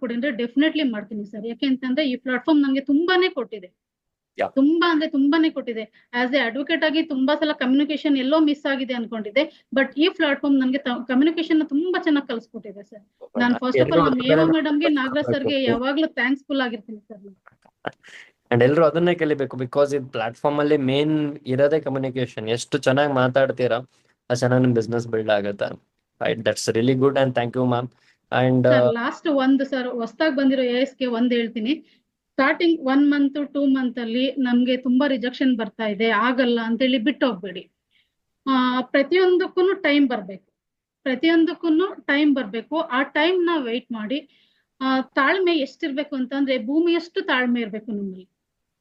ಮಾಡ್ಕೊಡಿ ಅಂದ್ರೆ ಡೆಫಿನೆಟ್ಲಿ ಮಾಡ್ತೀನಿ ಸರ್. ಯಾಕೆಂತಂದ್ರೆ ಈ ಪ್ಲಾಟ್ಫಾರ್ಮ್ ನಂಗೆ ತುಂಬಾನೇ ಕೊಟ್ಟಿದೆ, Yeah. ತುಂಬಾನೇ ಕೊಟ್ಟಿದೆ. ಆಸ್ ಎ ಅಡ್ವೊಕೇಟ್ ಆಗಿ ತುಂಬಾ ಸಲ ಕಮ್ಯುನಿಕೇಶನ್ ಎಲ್ಲೋ ಮಿಸ್ ಆಗಿದೆ ಅನ್ಕೊಂಡಿದ್ದೆ, ಬಟ್ ಈ ಪ್ಲಾಟ್ಫಾರ್ಮ್ ನನ್ಗೆ ಕಮ್ಯುನಿಕೇಶನ್ ತುಂಬಾ ಚೆನ್ನಾಗಿ ಕಲ್ಸ್ಕೊಟ್ಟಿದೆ ಸರ್. ನಾನು ಫಸ್ಟ್ ಆಫ್ ಎಲ್ರು ಆಲ್ ಅದ್ರ ನಮ್ಮ ಮೇಲೆ ಮೇವಾ ಮೇಡಮ್ಗೆ, ನಾಗರಾಜ್ ಸರ್ಗೆ ಯಾವಾಗ್ಲೂ ಥ್ಯಾಂಕ್ಸ್ಫುಲ್ ಆಗಿರ್ತೀನಿ ಸರ್. ಅಂಡ್ ಎಲ್ರು ಅದನ್ನೇ ಕಲಿಬೇಕು, ಬಿಕಾಸ್ ಇದು ಪ್ಲಾಟ್ಫಾರ್ಮ್ ಅಲ್ಲಿ ಮೇನ್ ಇರೋದೇ ಕಮ್ಯುನಿಕೇಶನ್. ಎಷ್ಟು ಚೆನ್ನಾಗಿ ಮಾತಾಡ್ತೀರಾ ಅಷ್ಟು ಚೆನ್ನಾಗಿ ನಿಮ್ ಬಿಸ್ನೆಸ್ ಬಿಲ್ಡ್ ಆಗುತ್ತೆ. Right, that's really good and thank you ma'am. And sir last ಒಂದು ಸರ್ ಹೊಸದಾಗಿ ಬಂದಿರೋ ASಗೆ ಒಂದ್ ಹೇಳ್ತೀನಿ. ಸ್ಟಾರ್ಟಿಂಗ್ 1 ಮಂತ್ 2 ಮಂತ್ ಅಲ್ಲಿ ನಮ್ಗೆ ತುಂಬಾ ರಿಜೆಕ್ಷನ್ ಬರ್ತಾ ಇದೆ, ಆಗಲ್ಲ ಅಂತೇಳಿ ಬಿಟ್ಟು ಹೋಗ್ಬೇಡಿ. ಪ್ರತಿಯೊಂದಕ್ಕೂ ಟೈಮ್ ಬರ್ಬೇಕು. ಆ ಟೈಮ್ ನ ವೆಯ್ಟ್ ಮಾಡಿ. ತಾಳ್ಮೆ ಎಷ್ಟಿರ್ಬೇಕು ಅಂತಂದ್ರೆ ಭೂಮಿಯಷ್ಟು ತಾಳ್ಮೆ ಇರ್ಬೇಕು ನಮ್ಮಲ್ಲಿ.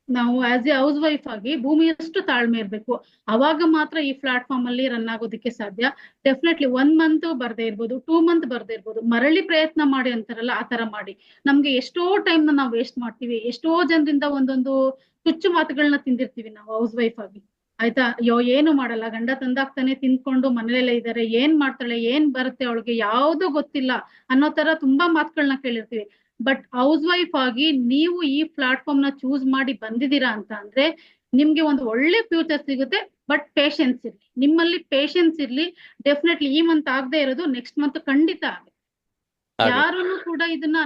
ನಾವು ಆಸ್ ಎ ಹೌಸ್ ವೈಫ್ ಆಗಿ ಭೂಮಿಯಷ್ಟು ತಾಳ್ಮೆ ಇರ್ಬೇಕು. ಅವಾಗ ಮಾತ್ರ ಈ ಪ್ಲಾಟ್ಫಾರ್ಮ್ ಅಲ್ಲಿ ರನ್ ಆಗೋದಕ್ಕೆ ಸಾಧ್ಯ. ಡೆಫಿನೆಟ್ಲಿ 1 ಮಂತ್ ಬರ್ದೇ ಇರ್ಬೋದು, 2 ಮಂತ್ ಬರ್ದೇ ಇರ್ಬೋದು, ಮರಳಿ ಪ್ರಯತ್ನ ಮಾಡಿ ಅಂತಾರಲ್ಲ, ಆ ತರ ಮಾಡಿ. ನಮ್ಗೆ ಎಷ್ಟೋ ಟೈಮ್ ನಾವು ವೇಸ್ಟ್ ಮಾಡ್ತೀವಿ, ಎಷ್ಟೋ ಜನರಿಂದ ಒಂದೊಂದು ತುಚ್ಚು ಮಾತುಗಳನ್ನ ತಿಂದಿರ್ತೀವಿ ನಾವು ಹೌಸ್ ವೈಫ್ ಆಗಿ. ಆಯ್ತಾ, ಅಯ್ಯೋ ಏನು ಮಾಡಲ್ಲ, ಗಂಡ ತಂದಾಗ್ತಾನೆ ತಿನ್ಕೊಂಡು ಮನೇಲೆಲ್ಲ ಇದಾರೆ, ಏನ್ ಮಾಡ್ತಾಳೆ, ಏನ್ ಬರುತ್ತೆ ಅವಳಿಗೆ ಯಾವ್ದು ಗೊತ್ತಿಲ್ಲ ಅನ್ನೋ ತರ ತುಂಬಾ ಮಾತುಗಳನ್ನ ಕೇಳಿರ್ತೀವಿ. ಬಟ್ ಹೌಸ್ ವೈಫ್ ಆಗಿ ನೀವು ಈ ಪ್ಲಾಟ್ಫಾರ್ಮ್ ನ ಚೂಸ್ ಮಾಡಿ ಬಂದಿದ್ದೀರಾ ಅಂತ ಅಂದ್ರೆ ನಿಮ್ಗೆ ಒಂದು ಒಳ್ಳೆ ಫ್ಯೂಚರ್ ಸಿಗುತ್ತೆ. ಬಟ್ ಪೇಷನ್ಸ್ ಇರ್ಲಿ, ನಿಮ್ಮಲ್ಲಿ ಪೇಷನ್ಸ್ ಇರ್ಲಿ. ಡೆಫಿನೆಟ್ಲಿ ಈ ಮಂತ್ ಆಗದೆ ಇರೋದು ನೆಕ್ಸ್ಟ್ ಮಂತ್ ಖಂಡಿತ ಆಗುತ್ತೆ. ಯಾರನ್ನು ಕೂಡ ಇದನ್ನ